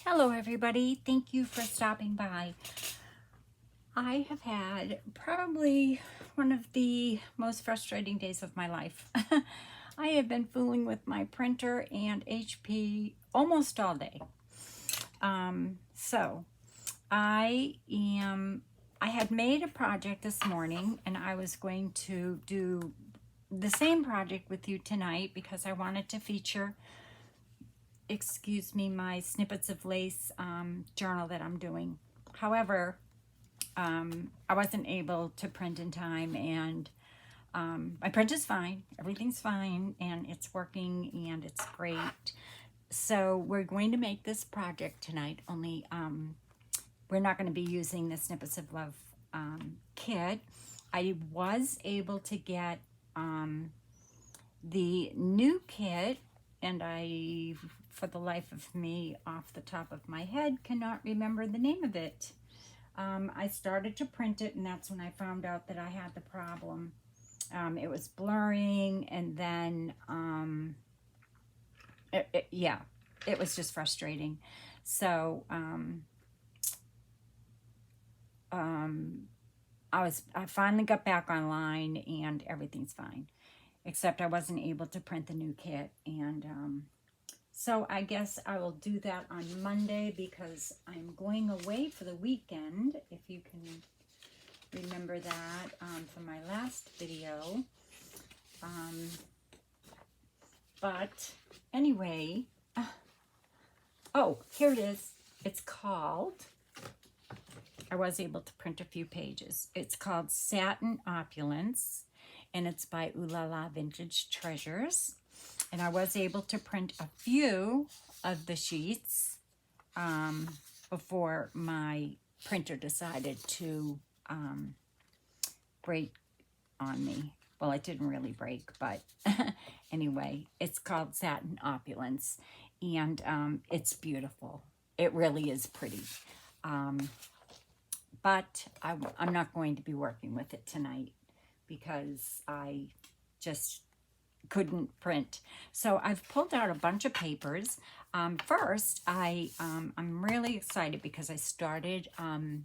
Hello everybody, thank you for stopping by. I have had probably one of the most frustrating days of my life. I have been fooling with my printer and HP almost all day. So I had made a project this morning and I was going to do the same project with you tonight because I wanted to feature my snippets of lace journal that I'm doing. However, I wasn't able to print in time, and my print is fine. Everything's fine, and it's working, and it's great. So we're going to make this project tonight, only we're not going to be using the Snippets of Love kit. I was able to get the new kit, and I, for the life of me, off the top of my head, cannot remember the name of it. I started to print it, and that's when I found out that I had the problem. It was blurring, and then, yeah, it was just frustrating. So, I finally got back online, and everything's fine. Except I wasn't able to print the new kit, and so I guess I will do that on Monday because I'm going away for the weekend, if you can remember that from my last video. But anyway, oh, here it is. It's called, I was able to print a few pages. It's called Satin Opulence, and it's by Ooh La La Vintage Treasures. And I was able to print a few of the sheets before my printer decided to break on me. Well, it didn't really break, but anyway, it's called Satin Opulence, and it's beautiful. It really is pretty. But I'm not going to be working with it tonight because I just couldn't print. So I've pulled out a bunch of papers. First, I'm really excited because I started I've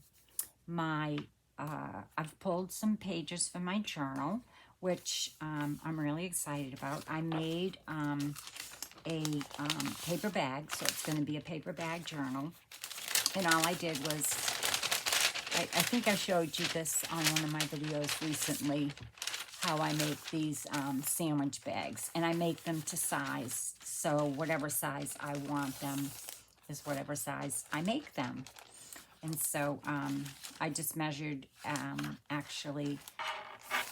pulled some pages from my journal, which I'm really excited about. I made a paper bag, so it's going to be a paper bag journal. And all I did was, I think I showed you this on one of my videos recently, how I make these sandwich bags, and I make them to size. So whatever size I want them is whatever size I make them. And so I just measured actually,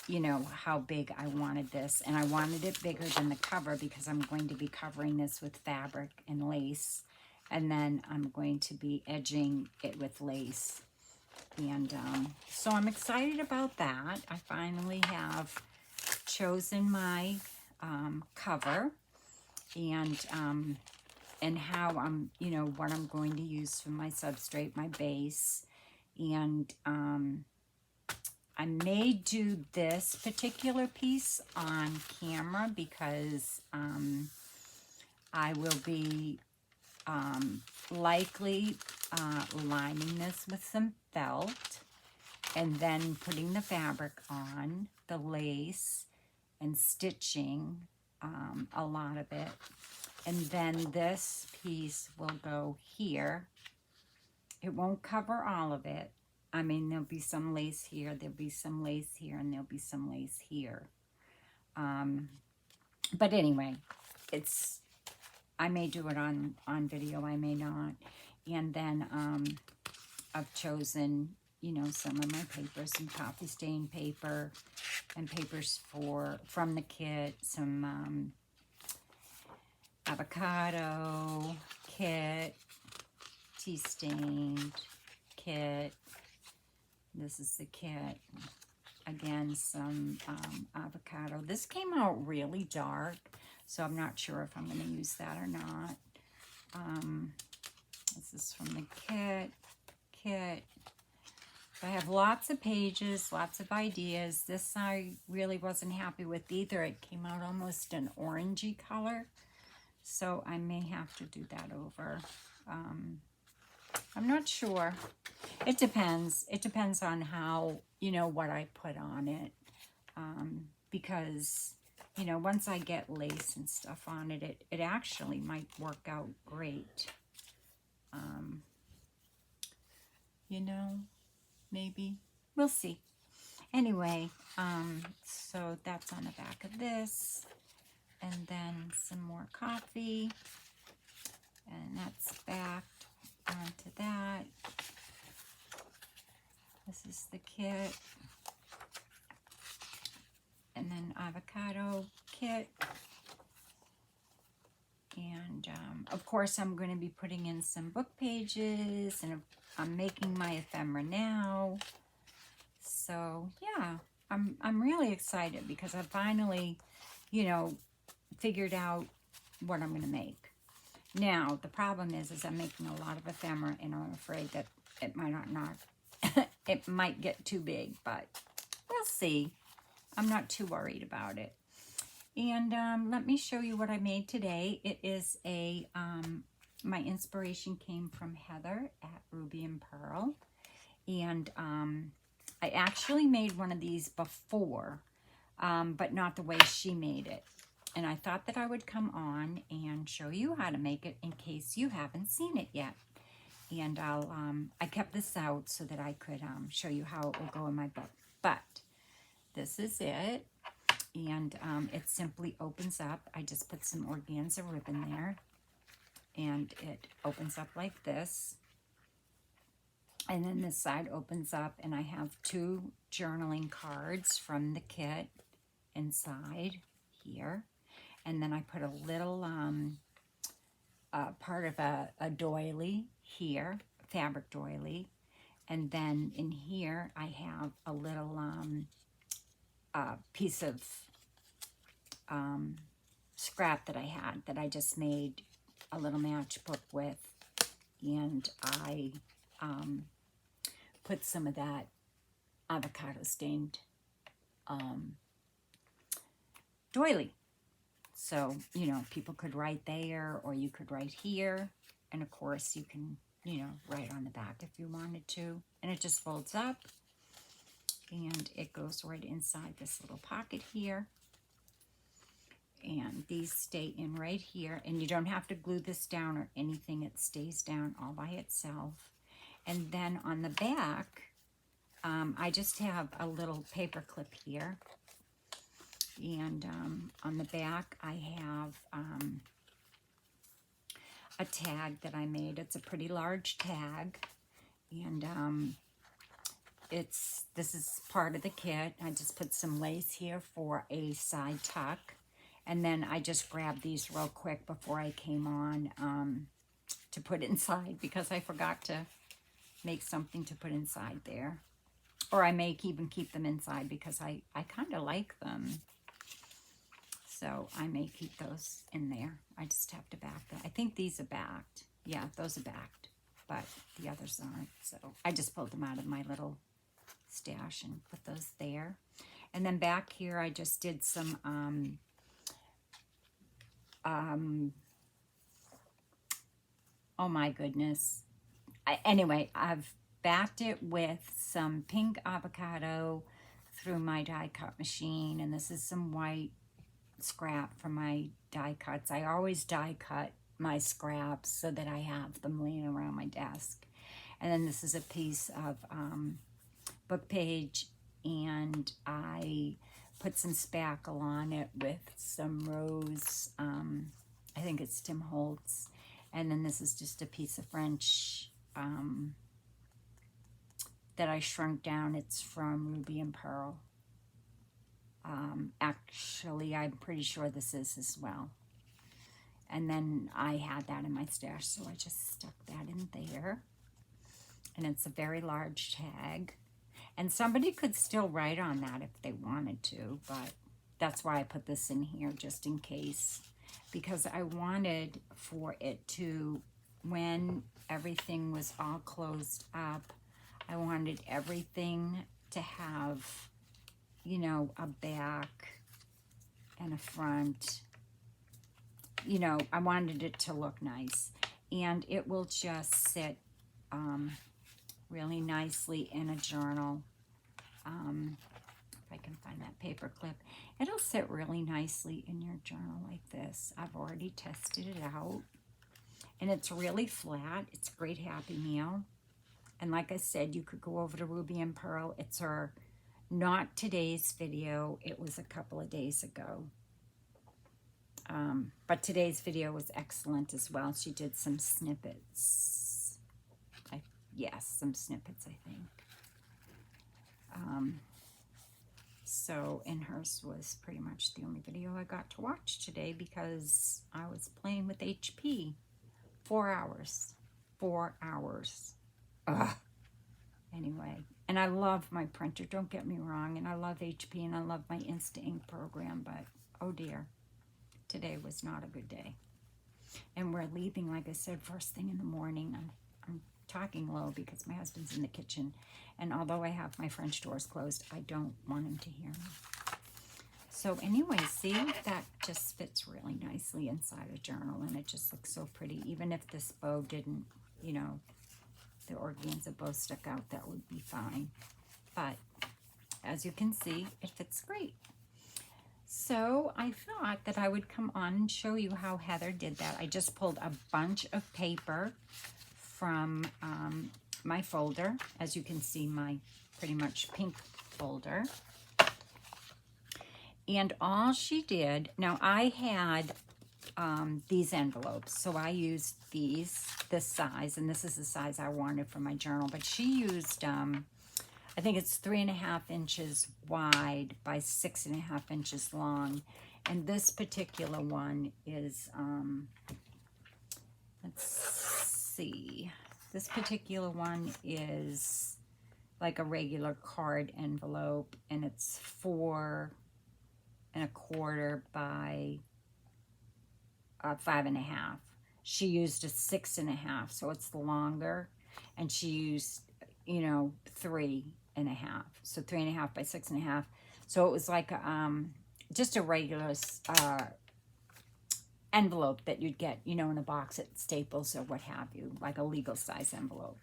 you know, how big I wanted this. And I wanted it bigger than the cover because I'm going to be covering this with fabric and lace. And then I'm going to be edging it with lace. And so I'm excited about that. I finally have chosen my cover and how I'm, you know, what I'm going to use for my substrate, my base. And I may do this particular piece on camera because I will be likely lining this with some felt and then putting the fabric on, the lace, and stitching a lot of it. And then this piece will go here. It won't cover all of it. I mean, there'll be some lace here, there'll be some lace here, and there'll be some lace here. But anyway, I may do it on video, I may not. And then I've chosen, you know, some of my papers, some coffee stain paper and papers from the kit, some avocado kit, tea stained kit. This is the kit. Again, some avocado. This came out really dark, so I'm not sure if I'm going to use that or not. This is from the kit. I have lots of pages, lots of ideas. This I really wasn't happy with either. It came out almost an orangey color, so I may have to do that over. I'm not sure. It depends. It depends on how, you know, what I put on it. Because, you know, once I get lace and stuff on it, it actually might work out great. You know, maybe. We'll see. Anyway, so that's on the back of this. And then some more coffee. And that's backed onto that. This is the kit. And then avocado kit. And of course I'm going to be putting in some book pages, and I'm making my ephemera now. So yeah, I'm really excited because I finally, you know, figured out what I'm going to make. Now the problem is I'm making a lot of ephemera, and I'm afraid that it might not it might get too big, but we'll see. I'm not too worried about it. And let me show you what I made today. It is a, my inspiration came from Heather at Ruby and Pearl. And I actually made one of these before, but not the way she made it. And I thought that I would come on and show you how to make it in case you haven't seen it yet. And I kept this out so that I could show you how it will go in my book. But this is it. And it simply opens up. I just put some organza ribbon there, and it opens up like this. And then this side opens up, and I have 2 journaling cards from the kit inside here. And then I put a little part of a doily here, fabric doily. And then in here I have a little piece of scrap that I had that I just made a little matchbook with, and I put some of that avocado stained doily. So, you know, people could write there, or you could write here, and of course you can, you know, write on the back if you wanted to. And it just folds up, and it goes right inside this little pocket here. And these stay in right here, and you don't have to glue this down or anything. It stays down all by itself. And then on the back, I just have a little paper clip here. And on the back, I have a tag that I made. It's a pretty large tag. And this is part of the kit. I just put some lace here for a side tuck. And then I just grabbed these real quick before I came on to put inside, because I forgot to make something to put inside there. Or I may even keep them inside because I kind of like them. So I may keep those in there. I just have to back them. I think these are backed. Yeah, those are backed, but the others aren't. So I just pulled them out of my little stash and put those there. And then back here, I just did some oh my goodness. Anyway, I've backed it with some pink avocado through my die cut machine, and this is some white scrap from my die cuts. I always die cut my scraps so that I have them laying around my desk. And then this is a piece of book page, and I put some spackle on it with some rose, I think it's Tim Holtz. And then this is just a piece of French that I shrunk down. It's from Ruby and Pearl. Actually, I'm pretty sure this is as well. And then I had that in my stash, so I just stuck that in there. And it's a very large tag. And somebody could still write on that if they wanted to, but that's why I put this in here, just in case. Because I wanted for it to, when everything was all closed up, I wanted everything to have, you know, a back and a front. You know, I wanted it to look nice. And it will just sit really nicely in a journal. If I can find that paper clip, it'll sit really nicely in your journal like this. I've already tested it out, and it's really flat. It's a great Happy Meal. And like I said, you could go over to Ruby and Pearl. It's her, not today's video. It was a couple of days ago. But today's video was excellent as well. She did some snippets. Yes, some snippets, I think. So, and hers was pretty much the only video I got to watch today because I was playing with HP. 4 hours. 4 hours. Ugh. Anyway, and I love my printer, don't get me wrong, and I love HP and I love my Insta Ink program, but oh dear, today was not a good day. And we're leaving, like I said, first thing in the morning. I'm talking low because my husband's in the kitchen, and although I have my French doors closed, I don't want him to hear me. So anyway, see, that just fits really nicely inside a journal, and it just looks so pretty. Even if this bow didn't, you know, the organza bow stuck out, that would be fine. But as you can see, it fits great. So I thought that I would come on and show you how Heather did that. I just pulled a bunch of paper from my folder. As you can see, my pretty much pink folder. And all she did, now I had these envelopes, so I used this size, and this is the size I wanted for my journal, but she used, I think it's 3.5 inches wide by 6.5 inches long, and this particular one is, let's see, this particular one is like a regular card envelope, and it's 4.25 by 5.5. She used a 6.5, so it's longer, and she used, you know, 3.5, so 3.5 by 6.5. So it was like just a regular envelope that you'd get, you know, in a box at Staples or what have you, like a legal size envelope.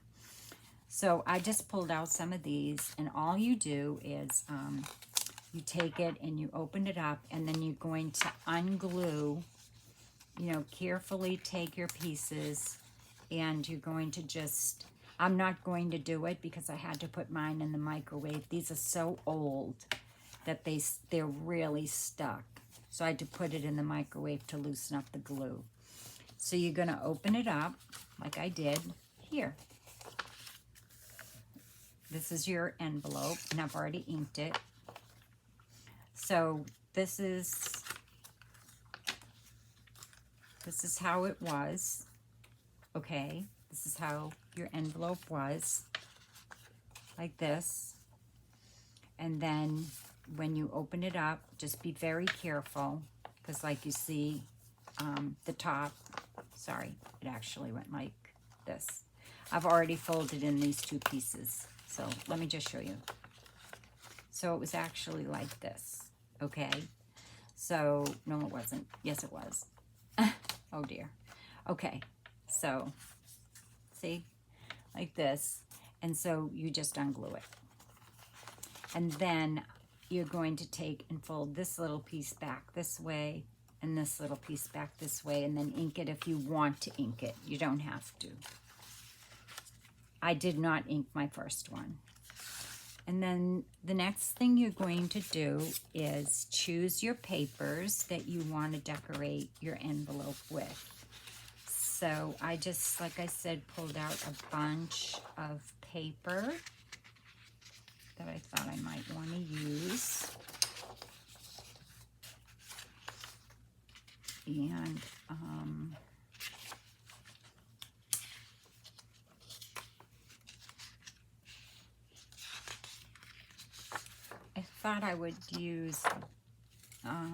So I just pulled out some of these, and all you do is you take it and you open it up, and then you're going to unglue, you know, carefully take your pieces, and you're going to just, I'm not going to do it because I had to put mine in the microwave. These are so old that they're really stuck. So I had to put it in the microwave to loosen up the glue. So you're going to open it up like I did here. This is your envelope, and I've already inked it. So this is how it was, okay? This is how your envelope was, like this. And then when you open it up, just be very careful, because like you see, the top, sorry, it actually went like this. I've already folded in these two pieces, so let me just show you. So it was actually like this, okay? So, no, it wasn't. Yes, it was. Oh dear. Okay, so see, like this, and so you just unglue it, and then you're going to take and fold this little piece back this way and this little piece back this way, and then ink it if you want to ink it. You don't have to. I did not ink my first one. And then the next thing you're going to do is choose your papers that you want to decorate your envelope with. So I just, like I said, pulled out a bunch of paper that I thought I might want to use. And I thought I would use, I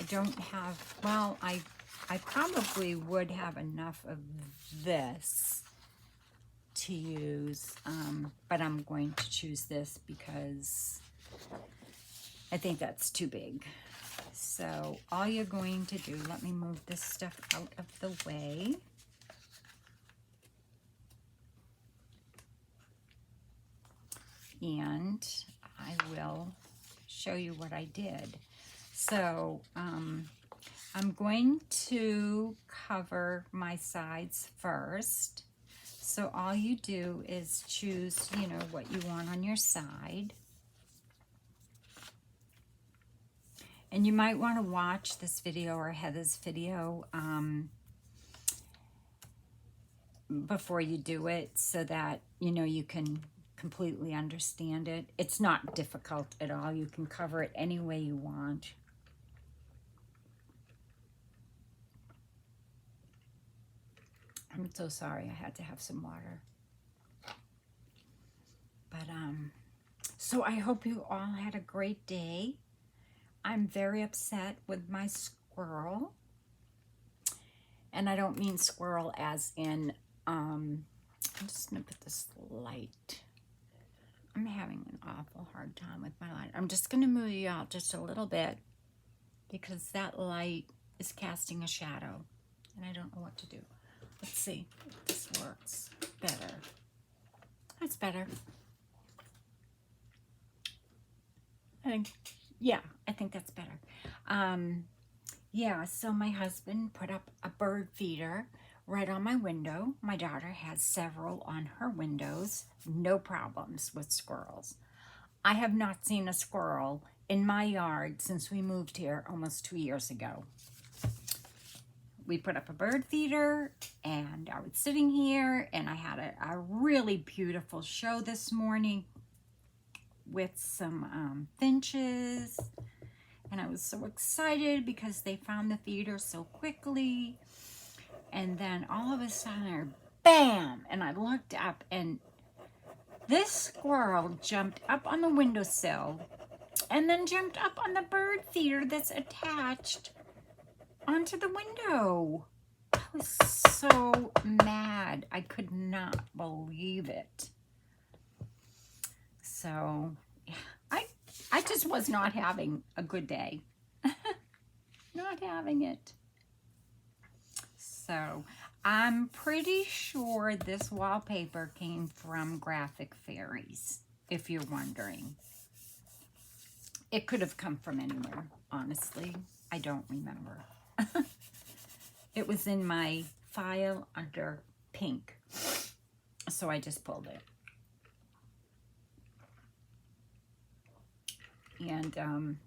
don't have, well, I probably would have enough of this to use, but I'm going to choose this because I think that's too big. So all you're going to do, let me move this stuff out of the way. and I will show you what I did. So I'm going to cover my sides first. So all you do is choose, you know, what you want on your side. And you might want to watch this video or Heather's video before you do it so that, you know, you can completely understand it. It's not difficult at all. You can cover it any way you want. I'm so sorry I had to have some water. But, so I hope you all had a great day. I'm very upset with my squirrel. And I don't mean squirrel as in, I'm just going to put this light. I'm having an awful hard time with my light. I'm just going to move you out just a little bit because that light is casting a shadow. And I don't know what to do. Let's see if this works better. That's better. I think that's better. Yeah, so my husband put up a bird feeder right on my window. My daughter has several on her windows. No problems with squirrels. I have not seen a squirrel in my yard since we moved here almost 2 years ago. We put up a bird feeder, and I was sitting here, and I had a really beautiful show this morning with some finches, and I was so excited because they found the feeder so quickly. And then all of a sudden, bam! And I looked up, and this squirrel jumped up on the windowsill and then jumped up on the bird feeder that's attached onto the window. I was so mad. I could not believe it. So I just was not having a good day. Not having it. So I'm pretty sure this wallpaper came from Graphic Fairies, if you're wondering. It could have come from anywhere, honestly. I don't remember. It was in my file under pink, so I just pulled it. And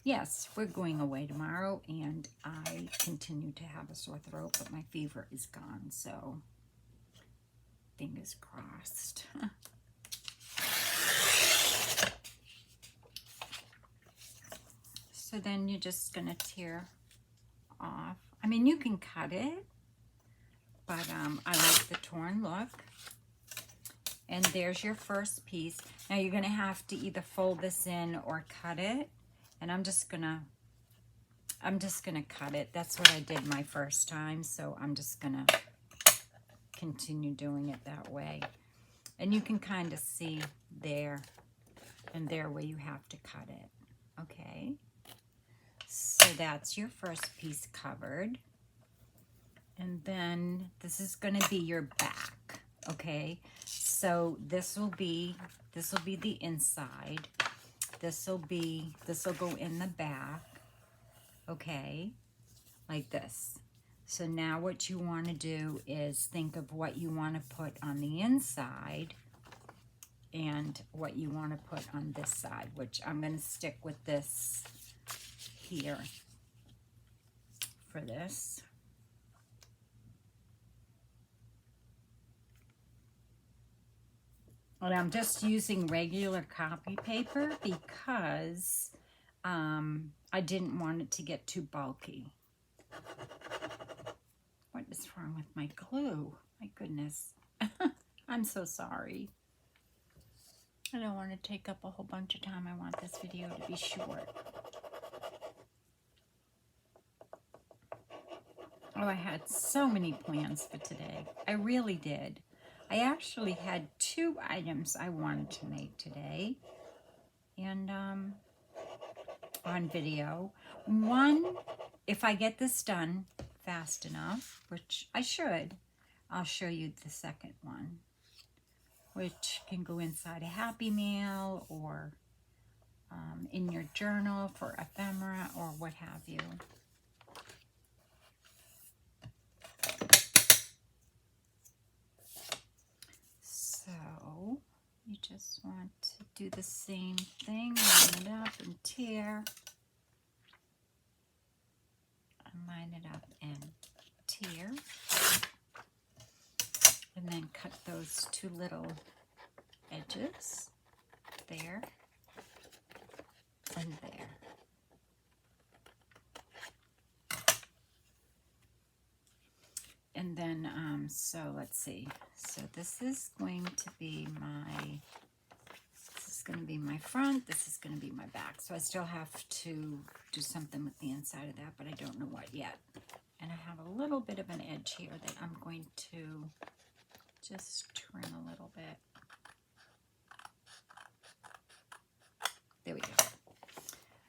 yes, we're going away tomorrow, and I continue to have a sore throat, but my fever is gone, so fingers crossed. So then you're just gonna tear off. I mean, you can cut it, but I like the torn look. And there's your first piece. Now you're gonna have to either fold this in or cut it. And I'm just gonna cut it. That's what I did my first time, so I'm just gonna continue doing it that way. And you can kind of see there and there where you have to cut it. Okay. So that's your first piece covered. And then this is going to be your back, okay? So this will be the inside. This will go in the back, okay? Like this. So now what you want to do is think of what you want to put on the inside and what you want to put on this side, which I'm going to stick with this here for this. And I'm just using regular copy paper because I didn't want it to get too bulky. What is wrong with my glue? My goodness. I'm so sorry. I don't want to take up a whole bunch of time. I want this video to be short. Oh, I had so many plans for today. I really did. I actually had 2 items I wanted to make today, and on video. One, if I get this done fast enough, which I should, I'll show you the second one. which can go inside a Happy Mail or in your journal for ephemera or what have you. So you just want to do the same thing, line it up and tear, and line it up and tear, and then cut those two little edges there and there. And then, so let's see. So this is going to be my front. This is going to be my back. So I still have to do something with the inside of that, but I don't know what yet. And I have a little bit of an edge here that I'm going to just trim a little bit. There we go.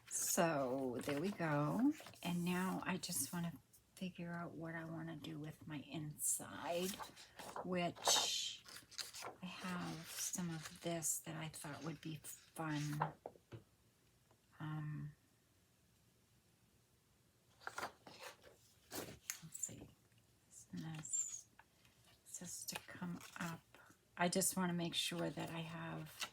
So there we go. And now I just want to figure out what I want to do with my inside, which I have some of this that I thought would be fun. Let's see. This is to come up. I just want to make sure that I have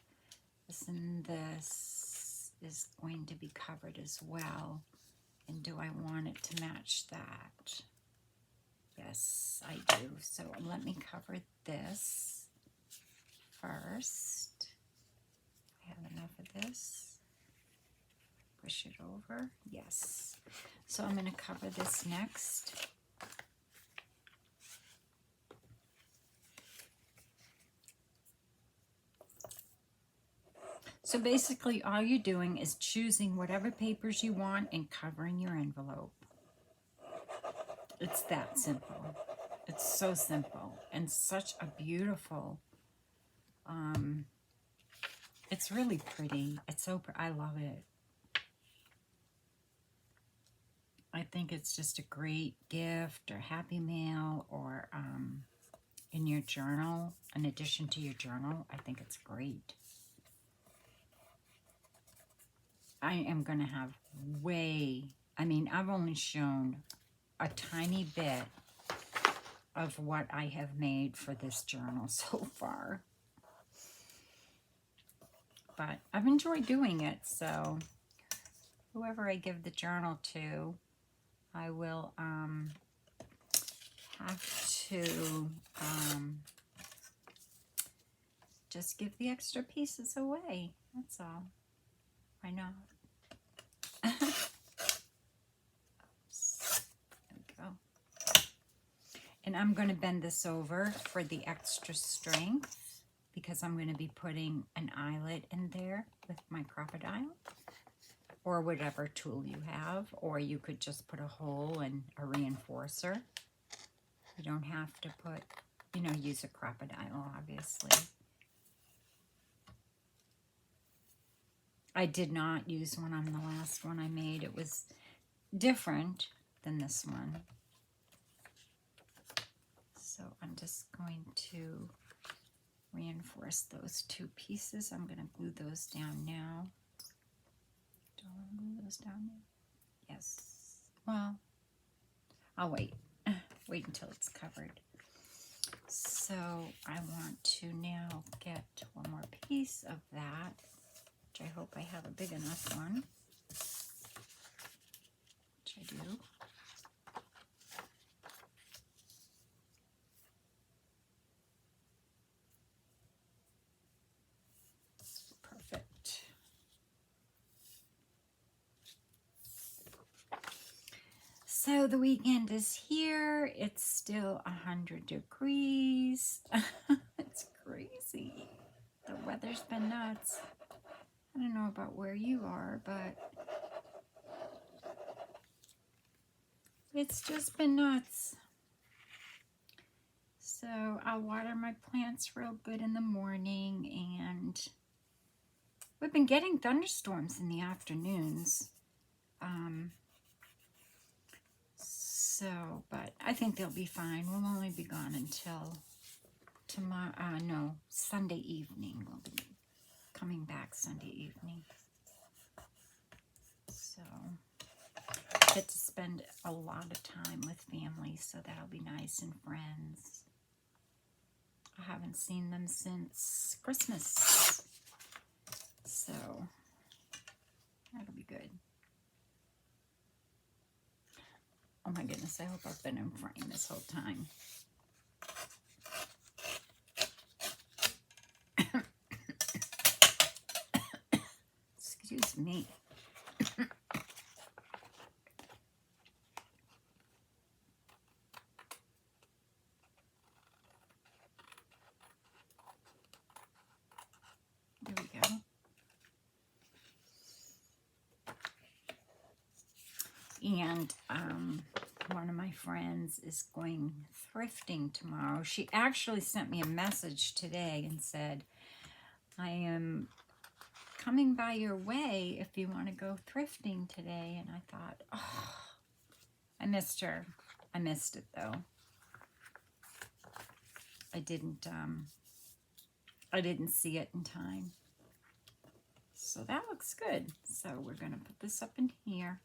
this and this is going to be covered as well. And do I want it to match that? Yes, I do. So let me cover this first. I have enough of this. Push it over. Yes. So I'm going to cover this next. So basically all you're doing is choosing whatever papers you want and covering your envelope. It's that simple. It's so simple and such a beautiful, it's really pretty. It's so I love it. I think it's just a great gift or Happy Mail or in your journal, in addition to your journal. I think it's great. I am going to have I've only shown a tiny bit of what I have made for this journal so far. But I've enjoyed doing it, so whoever I give the journal to, I will have to just give the extra pieces away. That's all. Why not? And I'm going to bend this over for the extra strength because I'm going to be putting an eyelet in there with my crocodile or whatever tool you have, or you could just put a hole and a reinforcer. You don't have to put, use a crocodile, obviously. I did not use one on the last one I made. It was different than this one. So I'm just going to reinforce those two pieces. I'm going to glue those down now. Do I want to glue those down now? Yes. Well, I'll wait. Wait until it's covered. So I want to now get one more piece of that, which I hope I have a big enough one, which I do. So the weekend is here. It's still 100 degrees. It's crazy. The weather's been nuts. I don't know about where you are, but it's just been nuts. So I'll water my plants real good in the morning, and we've been getting thunderstorms in the afternoons. But I think they'll be fine. We'll only be gone until tomorrow, no, Sunday evening. We'll be coming back Sunday evening. So, get to spend a lot of time with family, so that'll be nice, and friends. I haven't seen them since Christmas. So, that'll be good. Oh my goodness, I hope I've been in frame this whole time. Excuse me. There we go. And one of my friends is going thrifting tomorrow. She actually sent me a message today and said, I am coming by your way if you want to go thrifting today. And I thought, oh, I missed her. I missed it though. I didn't see it in time. So that looks good. So we're going to put this up in here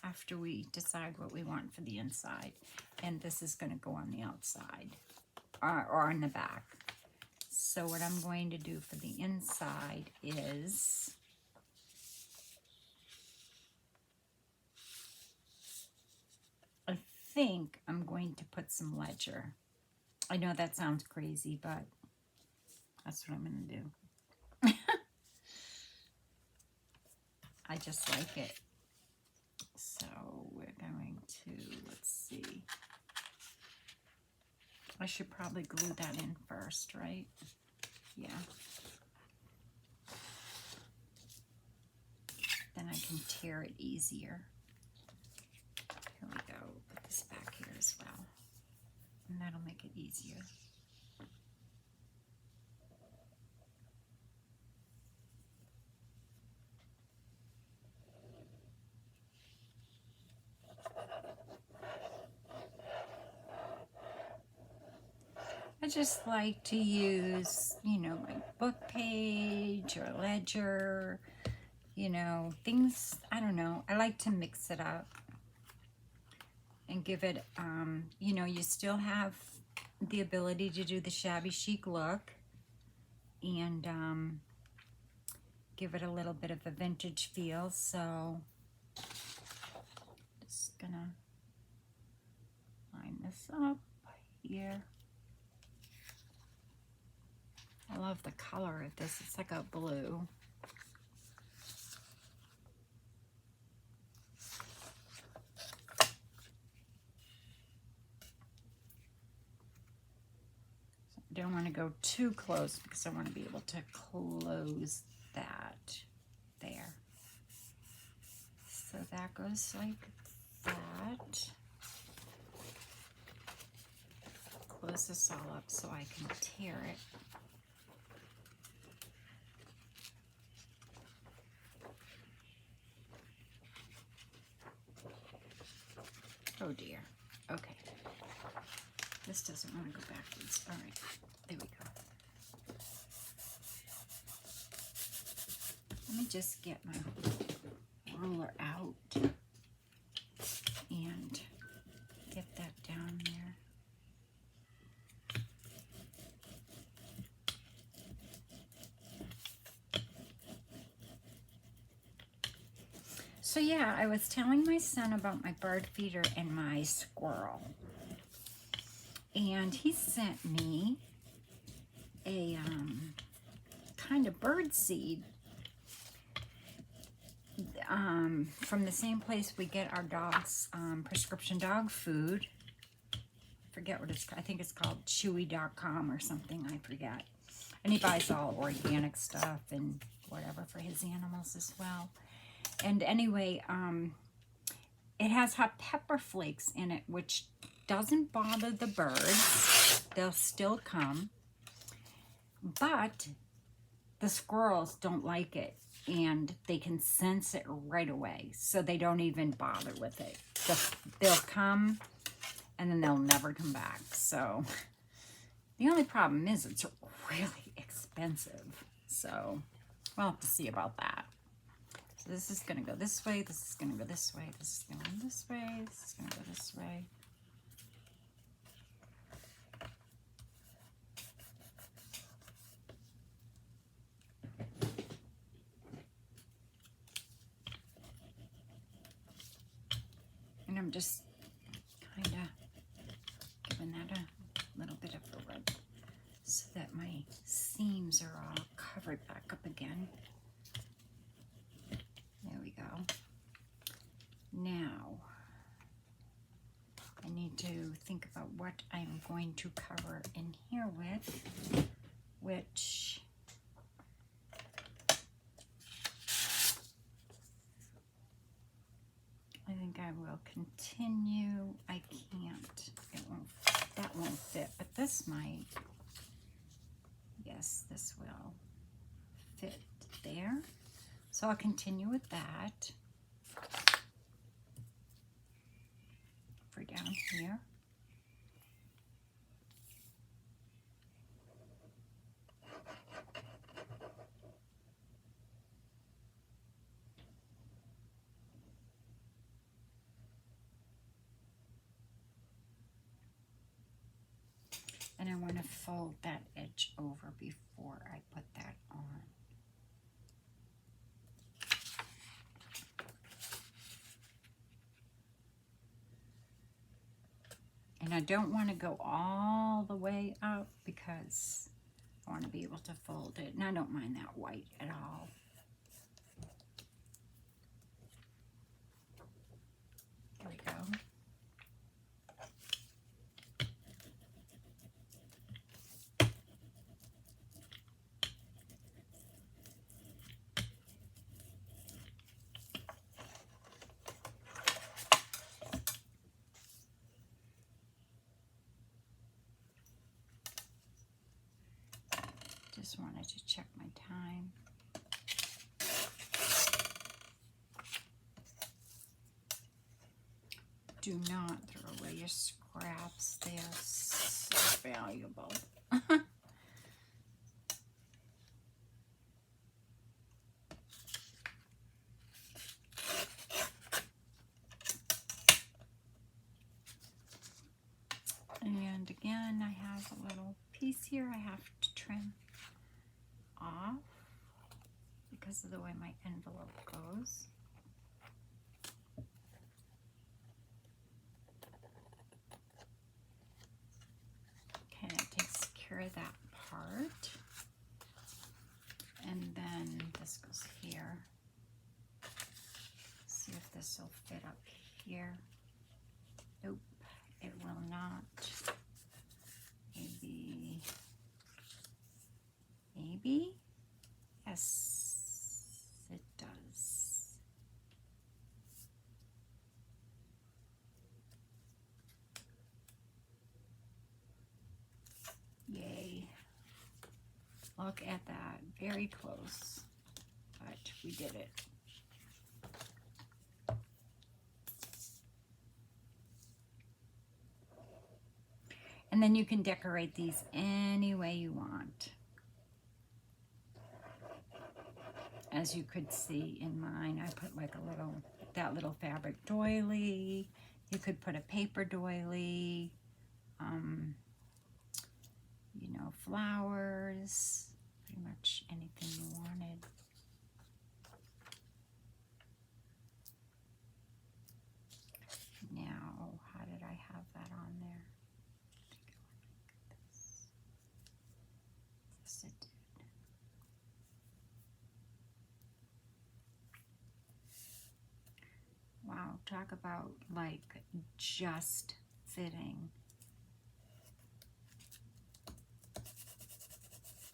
after we decide what we want for the inside. And this is going to go on the outside or on the back. So what I'm going to do for the inside is I think I'm going to put some ledger. I know that sounds crazy, but that's what I'm going to do. I just like it. So we're going to, let's see. I should probably glue that in first, right? Yeah. Then I can tear it easier. Here we go. Put this back here as well. And that'll make it easier. I just like to use, you know, my book page or ledger, you know, things, I don't know. I like to mix it up and give it, you know, you still have the ability to do the shabby chic look and give it a little bit of a vintage feel. So just gonna line this up here. I love the color of this. It's like a blue. So I don't want to go too close because I want to be able to close that there. So that goes like that. Close this all up so I can tear it. Oh dear. Okay. This doesn't want to go backwards. All right. There we go. Let me just get my ruler out and get that down there. So yeah, I was telling my son about my bird feeder and my squirrel. And he sent me a kind of bird seed from the same place we get our dog's prescription dog food. I forget what it's called. I think it's called chewy.com or something. I forget. And he buys all organic stuff and whatever for his animals as well. And anyway, it has hot pepper flakes in it, which doesn't bother the birds. They'll still come. But the squirrels don't like it, and they can sense it right away, so they don't even bother with it. They'll come, and then they'll never come back. So The only problem is it's really expensive. So we'll have to see about that. So this is going to go this way. This is going to go this way. This is going to go this way. This is going to go this way. And I'm just kind of giving that a little bit of a rub so that my seams are all covered back up again. There we go. Now, I need to think about what I'm going to cover in here with, which I think I will continue. I can't. That won't fit, but this might. Yes, this will fit there. So I'll continue with that for down here. And I want to fold that edge over before I put that on. And I don't want to go all the way up because I want to be able to fold it. And I don't mind that white at all. There we go. Just wanted to check my time. Do not throw away your scraps. They are so valuable. And again, I have a little piece here I have to trim off because of the way my envelope goes. Okay, that takes care of that part. And then this goes here. See if this will fit up here. Nope, it will not. Maybe? Yes, it does. Yay. Look at that. Very close. But we did it. And then you can decorate these any way you want. As you could see in mine, I put like that little fabric doily. You could put a paper doily, you know, flowers, pretty much anything you wanted. Now, how did I have that on there? Yes, it did. Wow, talk about like just fitting.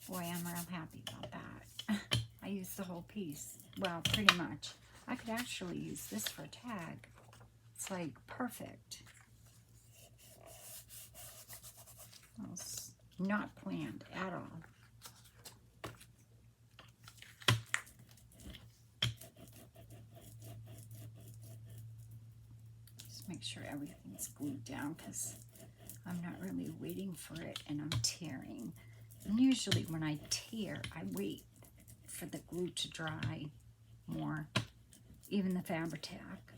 Boy, I'm real happy about that. I used the whole piece. Well, pretty much. I could actually use this for a tag. It's like perfect. It was not planned at all. Make sure everything's glued down because I'm not really waiting for it and I'm tearing And usually when I tear, I wait for the glue to dry more, even the Fabri-Tac.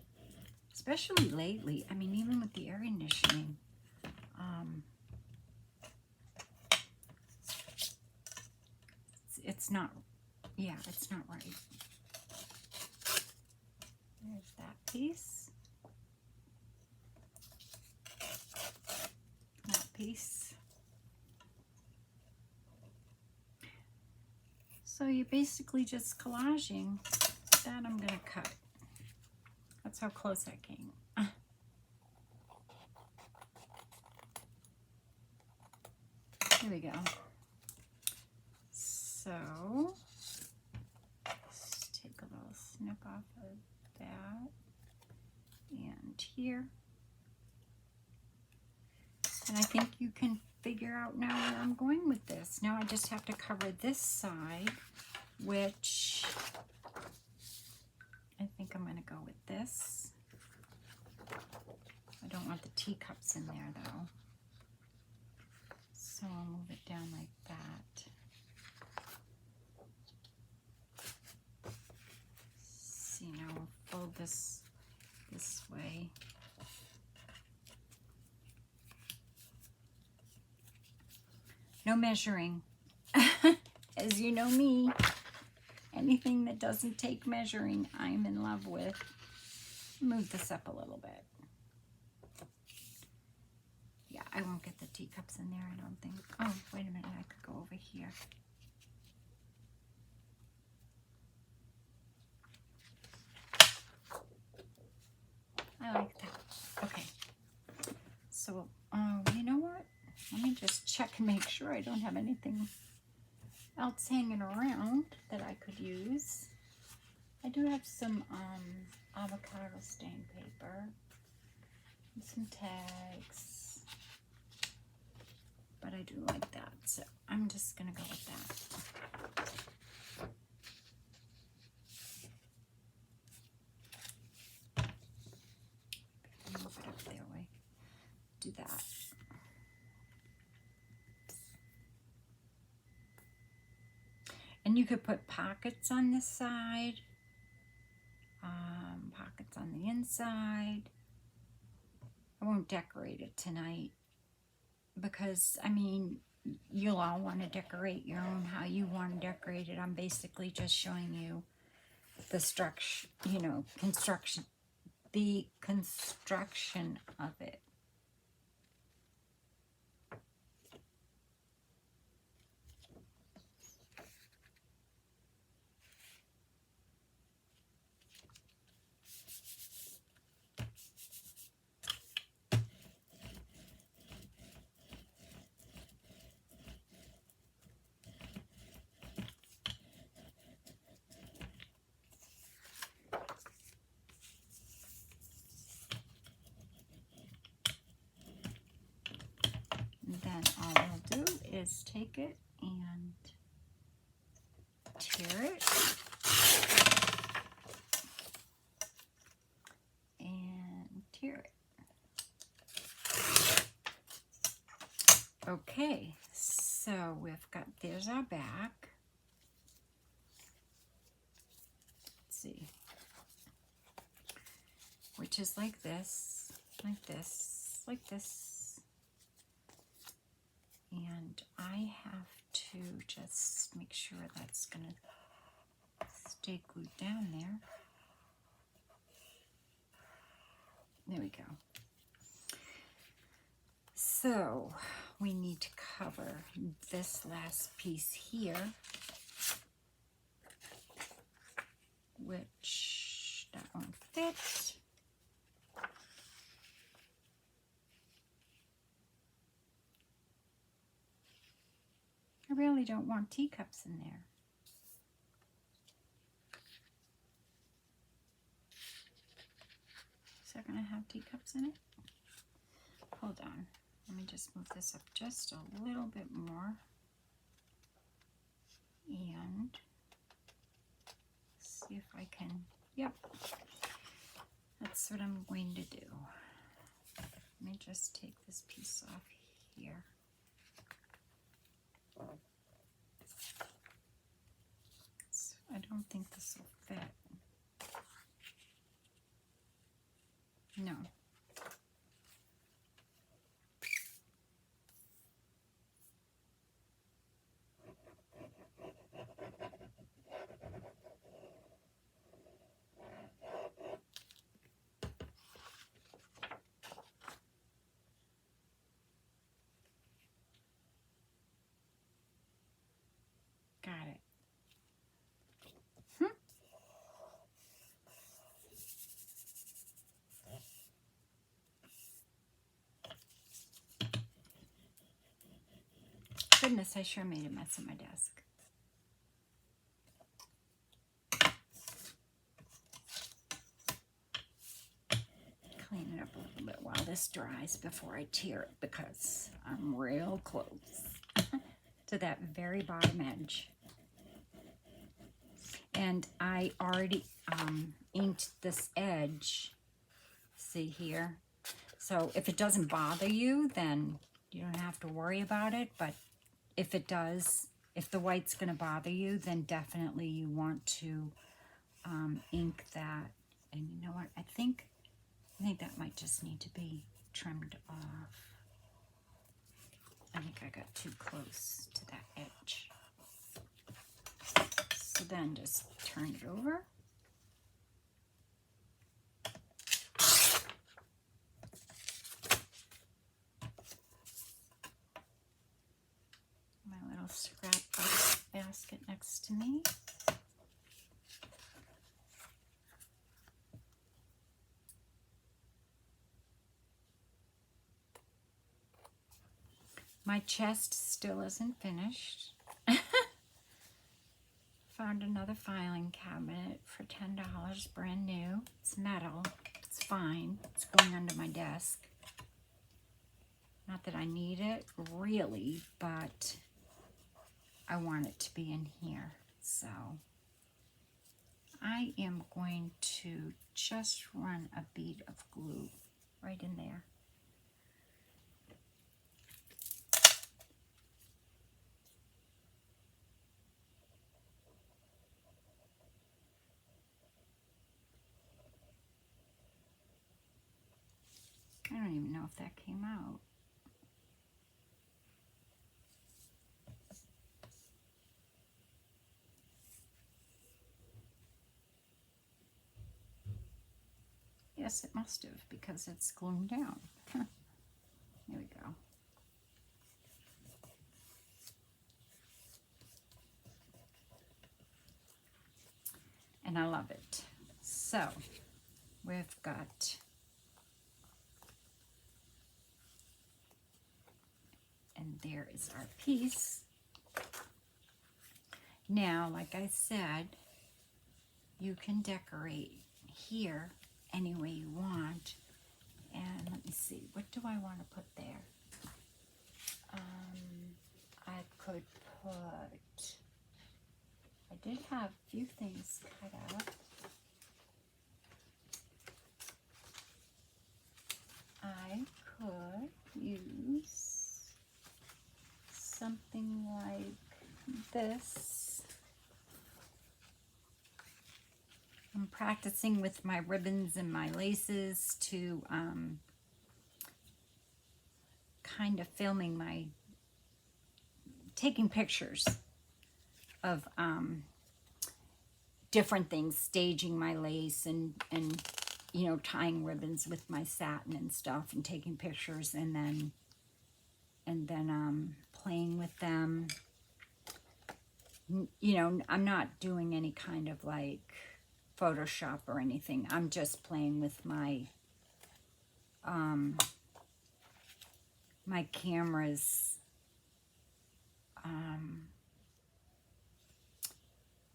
Especially lately, I mean, even with the air conditioning. It's not, yeah, it's not right. There's that piece. That piece. So you're basically just collaging. That I'm going to cut. That's how close I came. Here we go. So, let's take a little snip off of that and here. And I think you can figure out now where I'm going with this. Now I just have to cover this side, which I think I'm going to go with this. I don't want the teacups in there though. So I'll move it down like that. See, now we'll fold this way. No measuring. As you know me, anything that doesn't take measuring, I'm in love with. Move this up a little bit. Yeah, I won't get the teacups in there, I don't think. Oh, wait a minute, I could go over here. I like that. Okay. So, you know what? Let me just check and make sure I don't have anything else hanging around that I could use. I do have some avocado stain paper and some tags, but I do like that, so I'm just gonna go with that. Move it up there way. Do that. And you could put pockets on this side, pockets on the inside. I won't decorate it tonight because, I mean, you'll all want to decorate your own how you want to decorate it. I'm basically just showing you the structure, you know, the construction of it. Then all we'll do is take it and tear it and tear it. Okay, so we've got, there's our back. Let's see, which is like this, like this, like this. And I have to just make sure that's going to stay glued down there. There we go. So we need to cover this last piece here, which that won't fit. I really don't want teacups in there. Is that going to have teacups in it? Hold on. Let me just move this up just a little bit more. And see if I can, yep. That's what I'm going to do. Let me just take this piece off here. goodness, I sure made a mess on my desk. Clean it up a little bit while this dries before I tear it, because I'm real close to that very bottom edge. And I already inked this edge, see here? So if it doesn't bother you, then you don't have to worry about it. But if it does, if the white's going to bother you, then definitely you want to ink that. And you know what? I think that might just need to be trimmed off. I think I got too close to that edge. So then just turn it over. My little scrapbook basket next to me. My chest still isn't finished. Found another filing cabinet for $10, brand new. It's metal. It's fine. It's going under my desk. Not that I need it, really, but I want it to be in here. So I am going to just run a bead of glue right in there. I don't even know if that came out. Yes, it must have, because it's glued down. There we go. And I love it. So we've got, and there is our piece. Now, like I said, you can decorate here any way you want. And let me see, what do I want to put there? I could put, I did have a few things cut out. I could use something like this. I'm practicing with my ribbons and my laces to kind of filming my, taking pictures of different things, staging my lace and you know, tying ribbons with my satin and stuff and taking pictures and then playing with them. You know, I'm not doing any kind of like Photoshop or anything. I'm just playing with my my camera's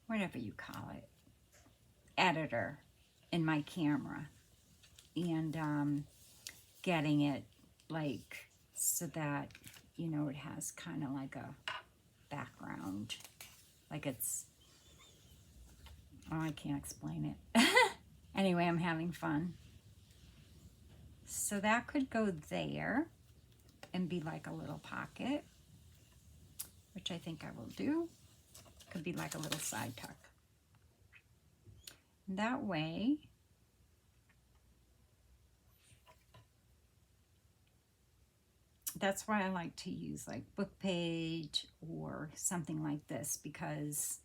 whatever you call it, editor in my camera, and getting it like so that, you know, it has kind of like a background, like it's, oh, I can't explain it. Anyway, I'm having fun. So that could go there and be like a little pocket, which I think I will do. Could be like a little side tuck. That way, that's why I like to use like book page or something like this, because,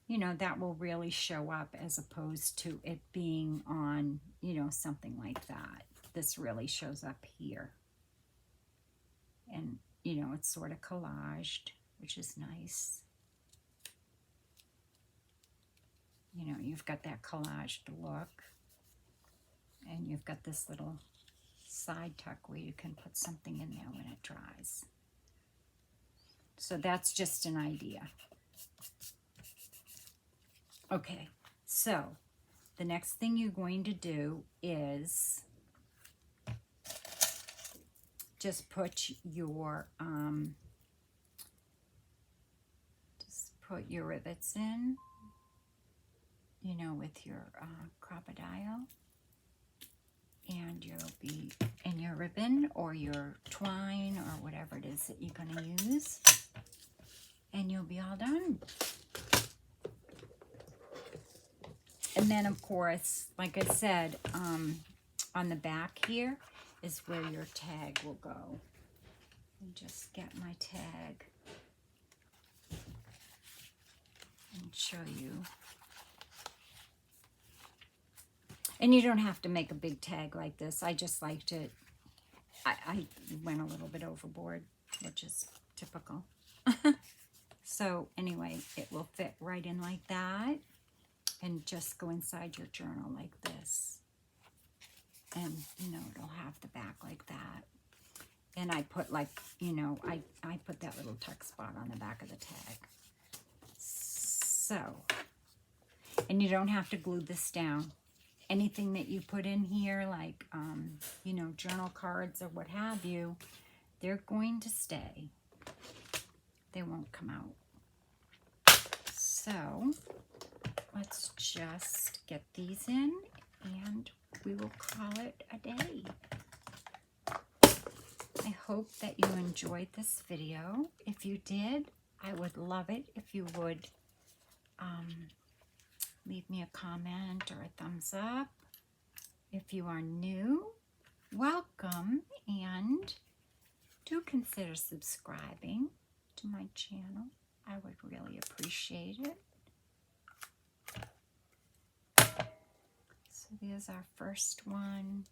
you know, that will really show up as opposed to it being on, you know, something like that. This really shows up here. And, you know, it's sort of collaged, which is nice. You know, you've got that collaged look. And you've got this little side tuck where you can put something in there when it dries. So that's just an idea. Okay, so the next thing you're going to do is just put your rivets in, you know, with your crocodile, and you'll be in your ribbon or your twine or whatever it is that you're going to use, and you'll be all done. And then, of course, like I said, on the back here is where your tag will go. And just get my tag and show you. And you don't have to make a big tag like this. I just liked it. I went a little bit overboard, which is typical. So anyway, it will fit right in like that. And just go inside your journal like this. And, you know, it'll have the back like that. And I put like, you know, I put that little tuck spot on the back of the tag. So, and you don't have to glue this down. Anything that you put in here, like, you know, journal cards or what have you, they're going to stay. They won't come out. So, let's just get these in and we will call it a day. I hope that you enjoyed this video. If you did, I would love it if you would leave me a comment or a thumbs up. If you are new, welcome, and do consider subscribing to my channel. I would really appreciate it. So there's our first one.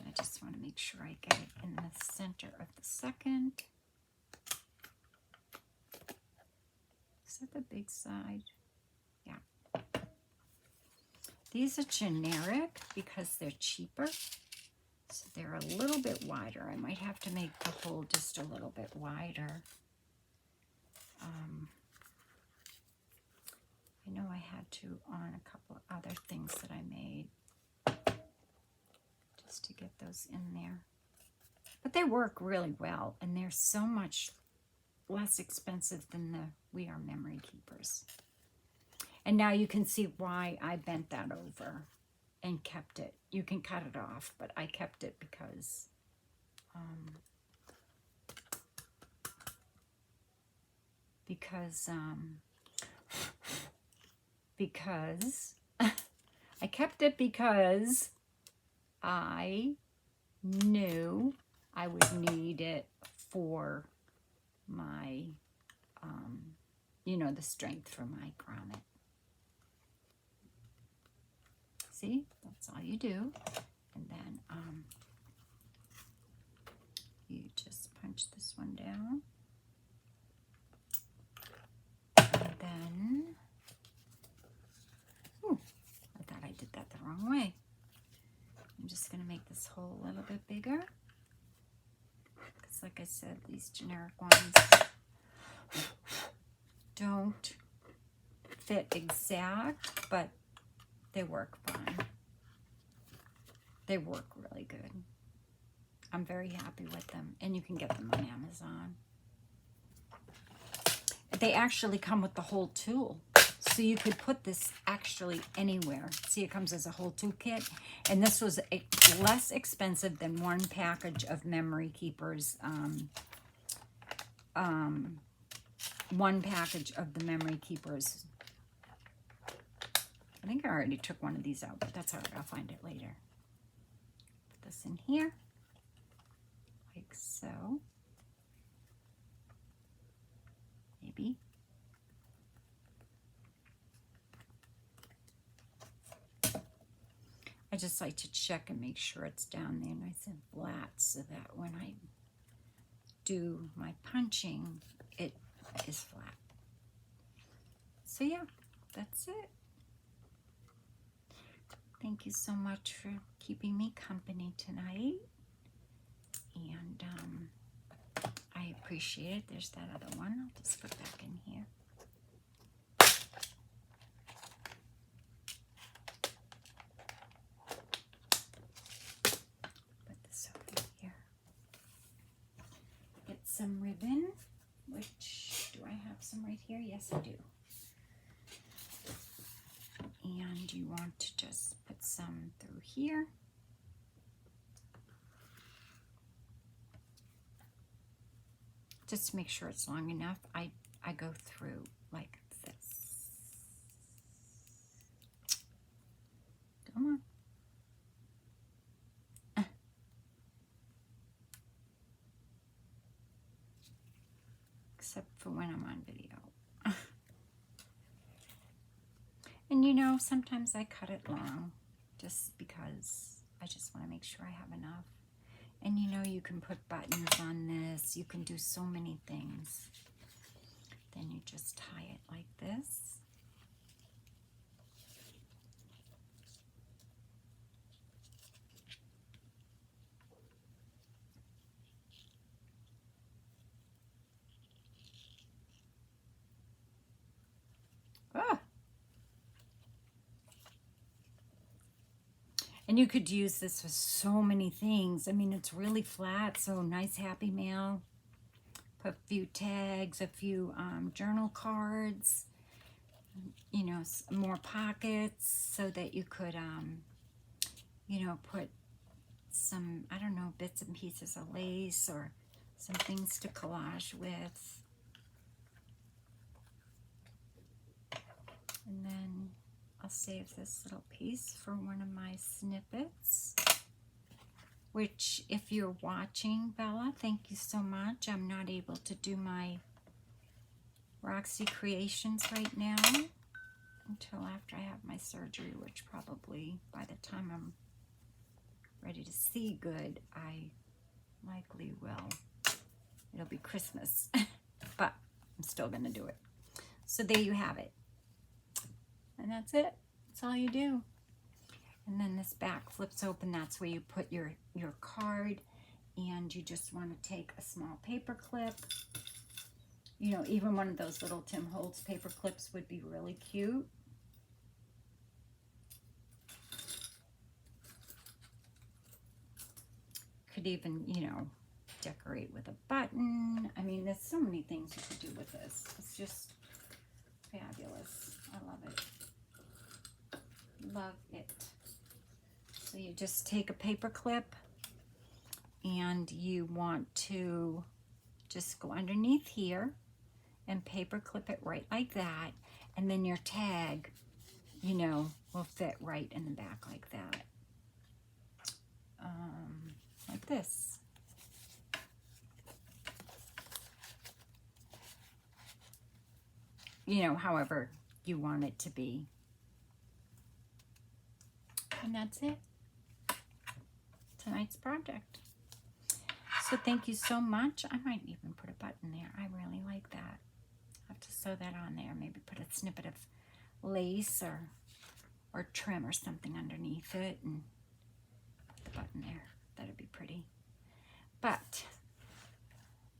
I just want to make sure I get it in the center of the second. Is that the big side? Yeah. These are generic because they're cheaper. So they're a little bit wider. I might have to make the hole just a little bit wider. I know I had to on a couple of other things that I made just to get those in there. But they work really well, and they're so much less expensive than the We Are Memory Keepers. And now you can see why I bent that over and kept it. You can cut it off, but I kept it because I kept it because I knew I would need it for my, you know, the strength for my grommet. See, that's all you do. And then you just punch this one down. And then, I thought I did that the wrong way. I'm just going to make this hole a little bit bigger. Because like I said, these generic ones don't fit exact, but they work fine. They work really good. I'm very happy with them. And you can get them on Amazon. They actually come with the whole tool. So you could put this actually anywhere. See, it comes as a whole toolkit. And this was less expensive than one package of Memory Keepers. One package of the Memory Keepers. I think I already took one of these out, but that's all right. I'll find it later. Put this in here, like so. Maybe. I just like to check and make sure it's down there nice and flat so that when I do my punching, it is flat. So yeah, that's it. Thank you so much for keeping me company tonight. And I appreciate appreciate it. There's that other one. I'll just put back in here. Put this over here. Get some ribbon, which, do I have some right here? Yes, I do. And you want to just put some through here. Just to make sure it's long enough, I go through like this. Come on. Except for when I'm on video. And you know, sometimes I cut it long just because I just want to make sure I have enough. And you know, you can put buttons on this. You can do so many things. Then you just tie it like this. Ah. And you could use this for so many things. I mean, it's really flat, so nice Happy Mail. Put a few tags, a few journal cards, you know, more pockets so that you could, you know, put some, I don't know, bits and pieces of lace or some things to collage with. And then I'll save this little piece for one of my snippets, which if you're watching, Bella, thank you so much. I'm not able to do my Roxy creations right now until after I have my surgery, which probably by the time I'm ready to see good, I likely will. It'll be Christmas, but I'm still going to do it. So there you have it. And that's it. That's all you do. And then this back flips open. That's where you put your card. And you just want to take a small paper clip. You know, even one of those little Tim Holtz paper clips would be really cute. Could even, you know, decorate with a button. I mean, there's so many things you could do with this. It's just fabulous. I love it. Love it. So you just take a paper clip and you want to just go underneath here and paper clip it right like that. And then your tag, you know, will fit right in the back like that. Like this. You know, however you want it to be. And that's it. Tonight's project. So thank you so much. I might even put a button there. I really like that. I have to sew that on there. Maybe put a snippet of lace or trim or something underneath it and put the button there. That'd be pretty. But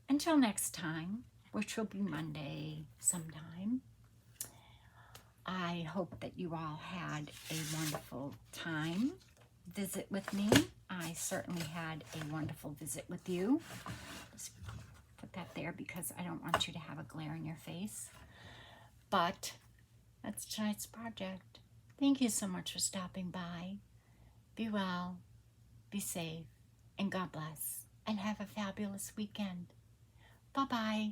until next time, which will be Monday sometime, I hope that you all had a wonderful time visit with me. I certainly had a wonderful visit with you. Just put that there because I don't want you to have a glare in your face. But that's tonight's project. Thank you so much for stopping by. Be well, be safe, and God bless. And have a fabulous weekend. Bye-bye.